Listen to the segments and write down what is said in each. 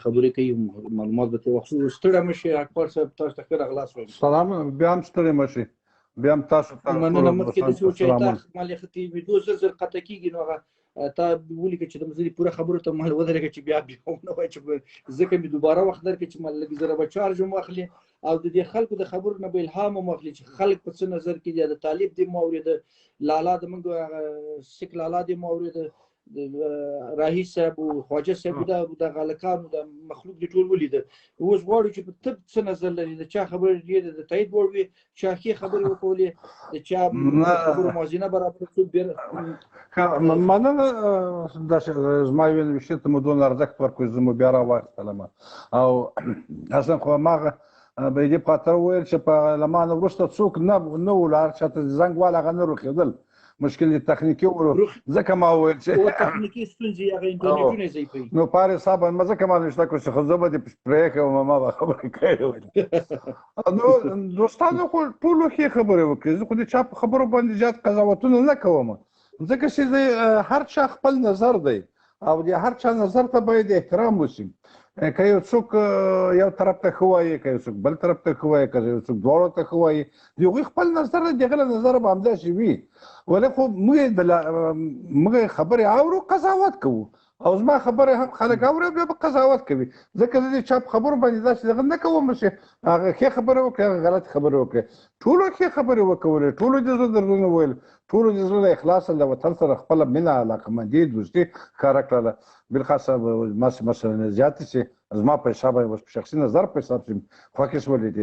خبرې کوي معلومات به ترې واخلو. ستړی مه شئ اکبر صاحب، تاسو ته ښه راغلاست وایم. سلام، بیا هم ستړي مه شئ، بیا هم تاسو ته مننه. مخکې داسې و چې تا مال یې ویډیو زر قطع کېږي، نو هغه تا ولیکه چې د مزري پوره خبرو ته مال ودرېږه چې بیا ونه وایي چې ځکه مې دوباره وخت درکړي چې مال لږ زره به چارج هم واخلي او د دې خلکو د خبرو نه به الهام هم واخلي چې خلک په څه نظر کې دي. د طالب دې مو اورېده، لالا د موږ سیک لالا دې مو اورېده، راهي صاحب او خواجه صاحب د غالکانو د مخلوق دې ټول ولیده. اوس غواړو چې په طب څه نظر لري، د چا خبرې ډېرې د تایید وړ وي، چا ښې خبرې وکولې، د چا خبرو موازنه برابر څوک مننه. داسې زما ویل ویشتې ته مو دونه ارزښت ورکړو، زه مو بیا راواخیستلم او اصلا خو هماغه به دې په خاطر وویل چې په له ما نه وروسته څوک نه ولاړ چاته زنګ وال هغه نه روښېدل، مشکل یې تخنیکي و، ځکه ما وویل چې تخنیکي ستونزې هغه انټرنیټونه یې ضعیفوي. نو پارې صاحب ما ځکه ما نشته کړو چې خو زه به دې پرېښیم، ما به خبرې کړې وې. نو دوستانو خو ټولو ښې خبرې وکړې، زه خو د چا په خبرو باندې زیات قضاوتونه نه کوم، ځکه چې هر چا خپل نظر دی او د هر چا نظر ته باید احترام وشي. که یو څوک یو طرف ته ښه وایي، که یو څوک بل طرف ته ښه وایي، که یو څوک دواړو ته ښه وایي، د هغوی خپل نظر دی، د هغه له نظره به همداسې وي. ولې خو موږ خبرې اورو، قضاوت کوو، او زما خبرې هم خلک اوري بیا به قضاوت کوي، ځکه زه د چا په خبرو باندې داسې دغه نه کوم چې هغه ښې خبرې وکړي، هغه غلطې خبرې وکړي. ټولو ښې خبرې وکولې، ټولو د زړه دردونه وویل، ټولو د زړه له اخلاصه د وطن سره خپله مینه، علاقمندي، دوستي ښکاره کړله. بالخاصه ماسې مثلا زیاتې چې زما په حساب باندې په شخصي نظر په حساب چې خوښې شولې د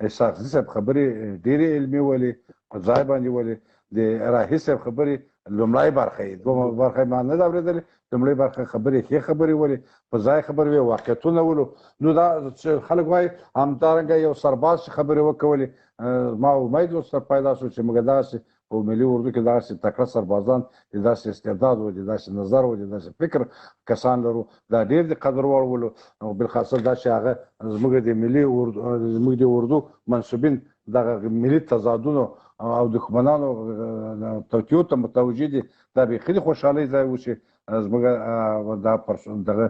اسحاق زي صاحب خبرې ډېرې علمي ولې، په ځای باندې ولې، د راهي صاحب خبرې لومړی برخه یې، دویمه برخه یې ما نه ده اورېدلې، لومړۍ برخه خبرې ښې خبرې ولې، په ځای خبرې وې، واقعیتونه ولو. نو دا چې خلک وایي همدارنګه یو سرباز چې خبرې وکولې، ما امید ورسره پیدا شو چې موږ داسې په ملي اردو کې داسې تکړه سربازان، د داسې استعداد و، د داسې نظر و، د داسې فکر کسان لرو، دا ډېر د قدر وړ ولو. او بالخاصه دا چې هغه زموږ د ملي اردو، زموږ د اردو منسوبین دغه ملي تضادونو او دښمنانو توطیو ته متوجه دي، دا بیخي د خوشحالۍ ځای و چې زموږ دا دغه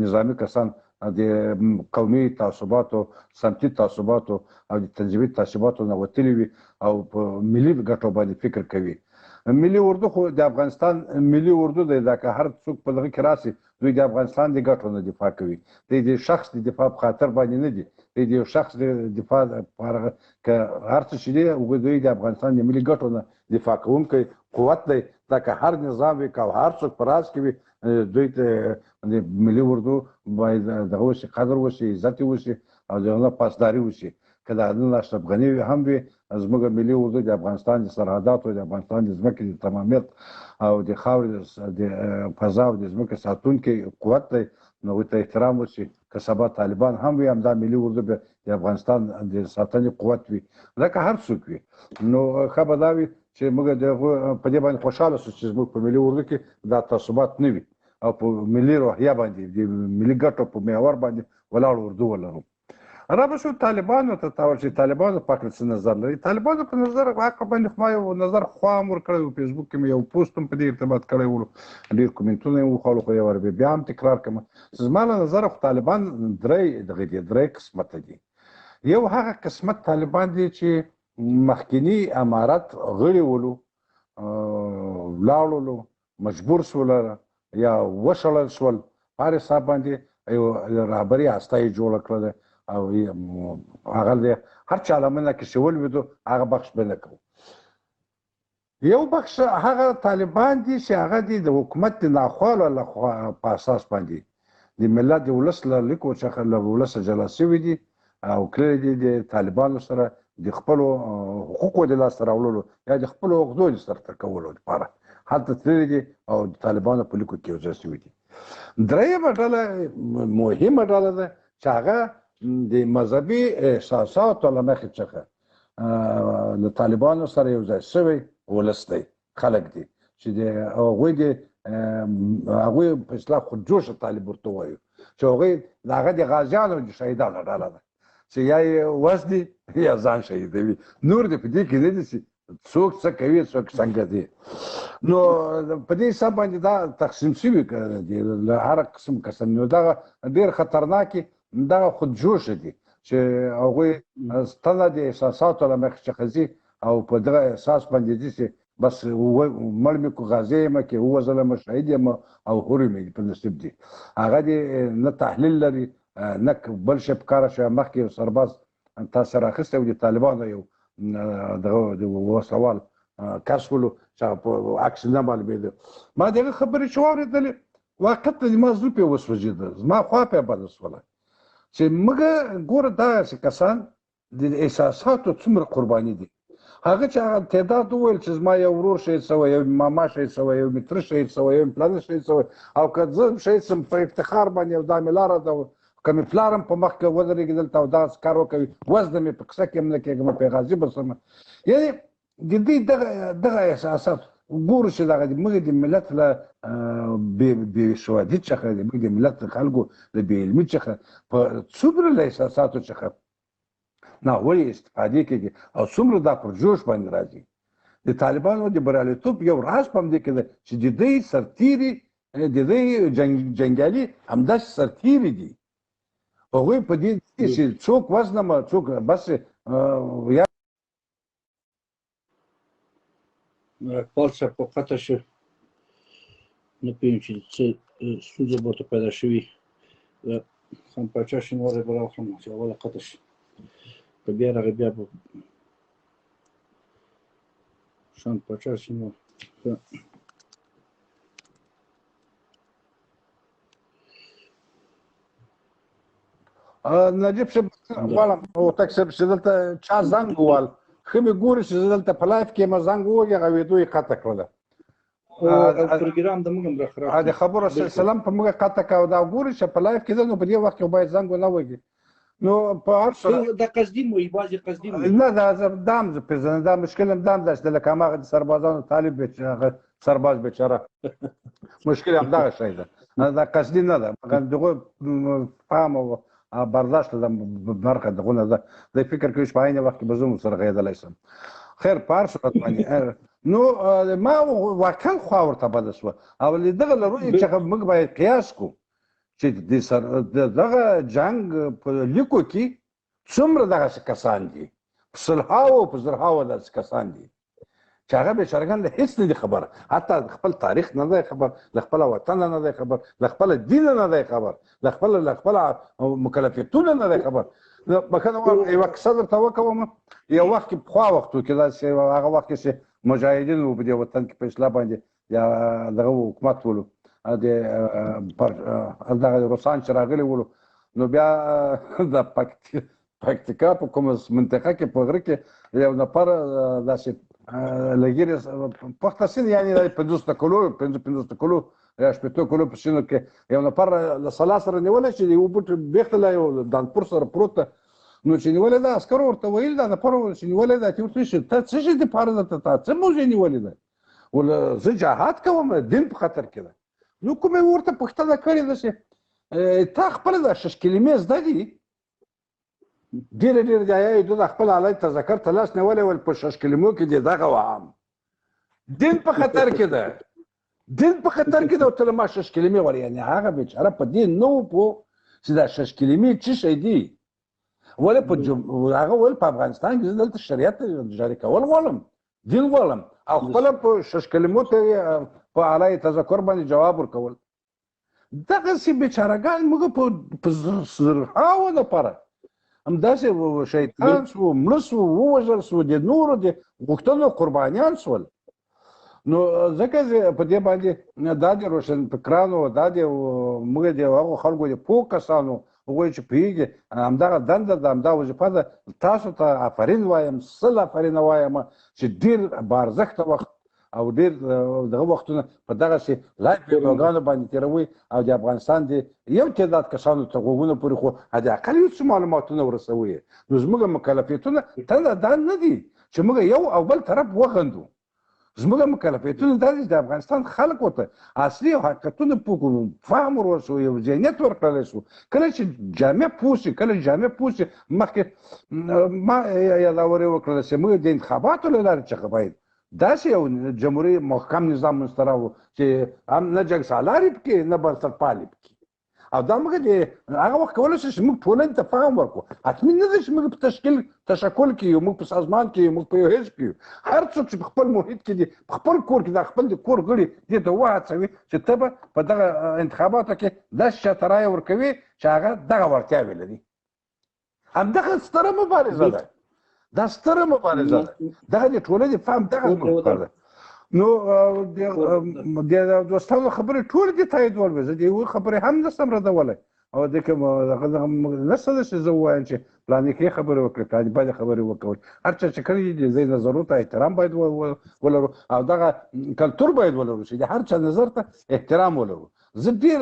نظامي کسان د قومي تعصباتو، سمتي تعصباتو او د تنظیمي تعصباتو نه وتلي وي او په ملي ګټو باندې فکر کوي. ملي اردو خو د افغانستان ملي اردو دی، دا که هر څوک په دغه کې راسي دوی د افغانستان د ګټو نه دفاع کوي، دوی د شخص د دفاع په خاطر باندې نه دي، دوی د یو شخص د دفاع لپاره که هر څه چې دی دوی د افغانستان د ملي ګټو نه دفاع کوونکی قوت دی. دا که هر نظام وي، که هر څوک په راز کې وي، دوی ته د ملي اردو باید دغه وشي، قدر وشي، عزت وشي او د هغه پاسداري وشي. که د عدالت اشرف غني هم وي، زموږ ملي اردو د افغانستان د سرحداتو، د افغانستان د ځمکې د تمامیت او د خاورې د فضا او د ځمکې ساتونکی قوت دی، نو هغوی ته احترام وشي. که سبا طالبان هم وي، همدا ملي اردو به د افغانستان د ساتنې قوت وي، لکه هر څوک وي. نو ښه به دا وي چې موږ د هغو په دې باندې خوشحاله شو چې زموږ په ملي اردو کې دا تعصبات نه وي او په ملي روحیه باندې د ملي ګټو په محور باندې ولاړ اردو ولرو. را به شو طالبانو ته تاول چې طالبانو په هکله څه نظر لري. طالبانو په نظر هغه باندې خو ما یو نظر خوا هم ورکړی و، فیسبوک کې مې یو پوسټ هم په دې ارتباط کړی و، ډېر کومنټونه یې وخوړل، خو یو وار بیا هم تکرار کړم. زما له نظره خو طالبان درې قسمته دي. یو هغه قسمت طالبان دي چې مخکینی امارت غړي ولو، ولاړولو، مجبور شول یا وشړل شول، په هر حساب باندې یو رهبري هسته یې جوړه کړله او هغه د هر چا لمنه کې چې ولوېدو هغه بخش به نه کوو. یو بخش هغه طالبان دي چې هغه دي د حکومت د ناخوالو په اساس باندې د ملت د ولس له لیکو څخه له ولسه جلا شوي دي او کړي دي د طالبانو سره د خپلو حقوقو د لاسته راوړلو یا د خپلو عقدو د سرته کولو لپاره هلته تللي دي او د طالبانو په لیکو کې یو ځای شوي دي. درېیمه ډله مهمه ډله ده چې هغه د مذهبي احساساتو له مخې څخه له طالبانو سره یو ځای شوی ولس دی، خلک دي چې د هغوی په اصطلاح خودجوشه طالب ورته وایو، چې هغوی د هغه د غازیانو د شهیدانو ډله ده چې یا یې وس دي یا ځان شهیدوي، نور دې په دې کې نه دي چې څوک څه کوي څوک څنګه دي نو په دې حساب باندې دا تقسیم شوي دي له هر قسم قسم نو دا ډېر خطرناکې دغه خودجوش دي چې هغوی ستنه د احساساتو له مخې څخه ځي او په دغه احساس باندې دي چې بس مړ مې کو غازی یم کې ووژلم شهید یم او هورې مې په نصیب دي هغه دې نه تحلیل لري نه بل شی په کاره شوی مخکې یو سرباز تاسو راخیستی و د طالبانو یو دغه وسوال کس ولو چې په عکس نه معلومېده ما د هغه خبرې چې واورېدلې واقعیت ته زما زړه پرې وسوځېده زما خوا پرې بده شوله چې موږ ګوره داسې کسان د احساساتو څومره قرباني دي هغه چې هغه تعداد وویل چې زما یو ورور شهید شوی یو ماما شهید شوی یو مې تره شهید شوی یو مې پلانه شهید شوی او که زه شهید شم په افتخار باندې او دا مې لاره ده که مې پلار هم په مخ کې ودرېږي دلته او داسې کار وکوي وزده مې په قصه کې هم نه کېږم په غازي به شم یعنې د دې دغه احساسات ګورو چې دغه موږ د ملت له بې سوادي څخه موږ د ملت د خلکو د بې علمي څخه په څومره له احساساتو څخه ناوړې استفادې کېږي او څومره دا پر جوش باندې راځي د طالبانو د بریالیتوب یو راز په همدې کې ده چې د دوی سرتیري د دوی جنګیالي همداسې سرتیري دي هغوی په دې چې څوک وزنمه څوک بس یا اقبال صاحب په قطع شو نه پوهېږم چې څه ستونزه به ورته پیدا شوي خان پاچا شینواری به راوخلم چې اوله قطع شي که بیا راغی بیا به شان پاچا شینواری نجیب صاحب غواړم هوتک صاحب چې دلته چا زنګ ووهل ښه مې ګوري چې زه دلته په لایف کې مې زنګ ووهي هغه ویډیو یې قطع کړله پروګرام د موږ هم راخراب د خبرو سلسله په موږ قطع کړه او دا ګوري چې په لایف کې ده نو په دې وخت کې باید زنګ ونه وهي نو په هر صورت دا قصدي مو بعضې قصدي مو نه دا هم زه پېژنم دا مشکل هم دا هم ده چې لکه هماغه د سربازانو طالب هغه سرباز بیچاره مشکل همدغه شی ده دا قصدي نه ده مګر دغه فهم او برداشت د برخه دغونه ده د فکر کوي چې په عین وخت کې به زه هم سره غږېدلی شم خیر په هر صورت باندې نو ما واقعا خوا ورته بده شوه او له دغه له رویې څخه موږ باید قیاس کړو چې دغه جنګ په لیکو کې څومره دغسې کسان دي په سلهاوو په زرهاوو داسې کسان دي چې هغه بېچارګان له هېڅ نه دي خبره حتی خپل تاریخ نه دی خبر له خپله وطنه نه دی خبر له خپله دینه نه دی خبر له خپله مکلفیتونه نه دی خبر بخښنه غواړم یوه کیسه درته وکوم یو وخت کې پخوا وختو کې داسې هغه وخت کې چې مجاهدین وو په دې وطن کې په اصلاح باندې یا دغه حکومت ولو دغه روسان چې راغلي ولو نو بیا د پکتیکا په کومه منطقه کې په غره کې یو نفر داسې لګیرې پخته سین یعنې 50 کلو یا 80 کلو په سینو کې یو نفر له سلا سره نیولی چې یو بوټ بیخته لا یو دانپور سره پروت ده نو چې نیولې ده عسکرو ورته ویل دا نفر چې نیولې ده چې ورته ته څه شي دپاره ده تا څه موضوع نیولې ده وله زه جهاد کوم دین په خطر کې ده نو کومې ورته پوښتنه کړې ده چې تا خپله دا 6 کلمې زده دي ډېره جایه د خپل علی تذکر ته لاس نیولی ول په 6 کلمو کې دې دغه وهم دین په خطر کې ده دین په خطر کې ده او ته له ما 6 کلمې وایې یعنې هغه بیچاره په دې نه و پوه چې دا 6 کلمې څه شی دي ولې هغه ویل په افغانستان کې زه دلته شریعت جاري کول غواړم دین غواړم او خپله په 6 کلمو ته په علی تذکر باندې جواب ورکول دغسې بیچارهګان موږ په زرهاوو دپاره همداسې شیطان شو مړه شو ووژل شو د نورو د غوښتنو قربانیان شول نو ځکه په دې باندې دا د روشنفکرانو دا د موږ د هغو خلکو د پوه کسانو هغوی چې پوهېږي همدغه دنده ده همدا وظیفه ده تاسو ته آفرین وایم سل آفرینه وایم چې ډېر بارزښته وخت او ډېر دغه وختونه په دغسې لایف ویډیوګانو باندې تېروئ او د افغانستان د یو تعداد کسانو ته غوږونه پورې خو حداقل یو څه معلوماتونه ورسوئ نو زموږ مکلفیتونه دا نه دي چې موږ یو او بل طرف وغندو زموږ مکلفیتونه دا دي چې د افغانستان خلک ورته اصلي حقیقتونه پوه کړو، فهم ور وشو، یو ذهنیت ورکړلی شو. کله چې جامع پوه شي، کله چې جامع پوه شي، مخکې ما یاداوري وکړله چې موږ د انتخاباتو له لارې څخه باید داسې یو جمهوري محکم نظام منځته راوړو چې هم نه جنګ سالاري پکې نه بنسټپالي پکې. او دا موږ د هغه وخت کولی شو چې موږ ټولنې ته فهم ورکړو. حتمي نه ده چې موږ په تشکل کې یو، موږ په سازمان کې یو، موږ په یو حزب کې یو. هر څوک چې په خپل محیط کې دي، په خپل کور کې د خپل د کور غړي دې ته وهڅوي چې ته به په دغه انتخاباتو کې داسې چاته رایه ورکوي چې هغه دغه وړتیاوې لري. همدغه ستره مبارزه ده، دا ستره مبارزه ده، دغه د ټولنې فهم دغه زموږ کار ده. نو د دوستانو خبرې ټول دي تایید ولوي، زه د یوې خبرې هم نشم ردولی. او د کوم نشته ده چې زه ووایم چې فلاني ښې خبرې وکړې، فلاني بدې خبرې وکړئ. هر چا چې کړي دي د نظرونو ته احترام باید ولرو، او دغه کلتور باید ولرو چې د هر چا نظر ته احترام ولرو. زه ډېر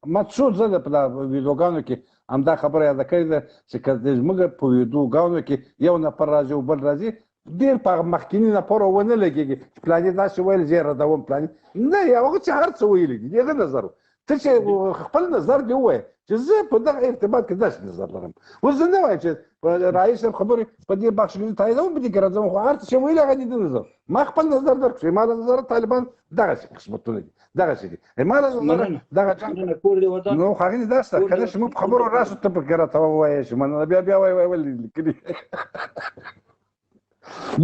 ما څو ځله په ویډیوګانو کې همدا خبره یاده کړې ده چې که زموږ په ویډیوګانو کې یو نفر راځي او بل راځي، ډېر په مخکیني نفرو ونه لګېږي چې فلاني داسې ویل زه یې ردوم، فلاني نه، هغه چې هر څه ویلي دي د هغه نظر و. ته چې خپل نظر دې ووایه چې زه په دغه ارتباط کې داسې نظر لرم. اوس زه نه وایم چې رئیس صاحب خبرې په دې بخش کې تاییدوم، په دې کې راځم، خو هر څه چې ویلي هغه دې د نظر. ما خپل نظر درکړو، ما نظر طالبان دغسې قسمتونه دي، دغسې دي. ما نظر دغه نو هغې دا شته، کله چې موږ په خبرو راسو ته پکې راته ووایې چې مننه، بیا وایي ولې لیکلي.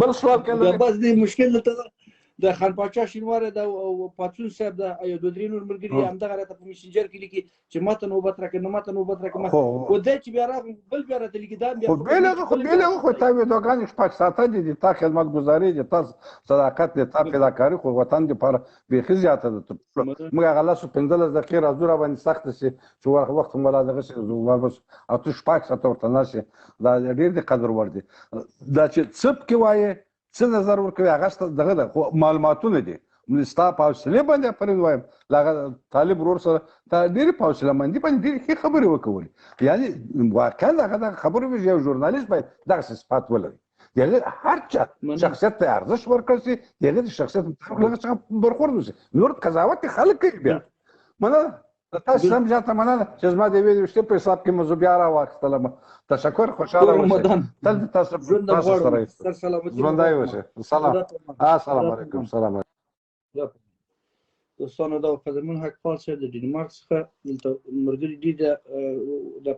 بل سوال کله بس دې مشکل دلته د خان پاچا شینواری د پاڅون صاحب د یو دوه درې نور ملګري همدغه راته په میسنجر کې لیکي چې ماته نوبت راکړه، نه ماته نوبت راکړه. خو دی چې بیا راغی بل بیا راته لیکي دا بیا خو بېله خو تا ویډیوګانې شپږ ساعته دي، تا خدمتګزاري دي، تا صداقت دی، تا فداکاري خو وطن دپاره بیخي زیاته ده. موږ هغه 15 دقیقې راځو راباندې سخته شي چې وخت مو لا دغه شي او ته شپږ ساعته ورته ناست شې، دا ډېر د قدر وړ دي. دا چې څه پکې وایې، څه نظر ورکوي، هغه دغه ده، خو معلوماتونه دي. ستا په حوصلې باندې افرین وایم، له هغه طالب ورور سره تا ډېرې په حوصله مندي باندې ډېرې ښې خبرې وکولې. یعنې واقعا دغه خبرې یو ژورنالیست باید دغسې صفات ولري. د هغې هر چا شخصیت ته ارزښت ورکړل شي، د هغې د شخصیت مطابق له هغه څخه برخورد وشي. نور قضاوت یې خلک کوي. بیا مننه تاسو هم زیاته مننه چې زما د یوې ویشتې په حساب کې موضوع بیا راواخیستله. تشکر، خوشحاله اوسئ، تل تاسو سره ژوندی اوسئ. سلام علیکم. سلام علیکم. دوستانو دا فضلمون حقپال صاحب د ډنمارک څخه دلته ملګري دي د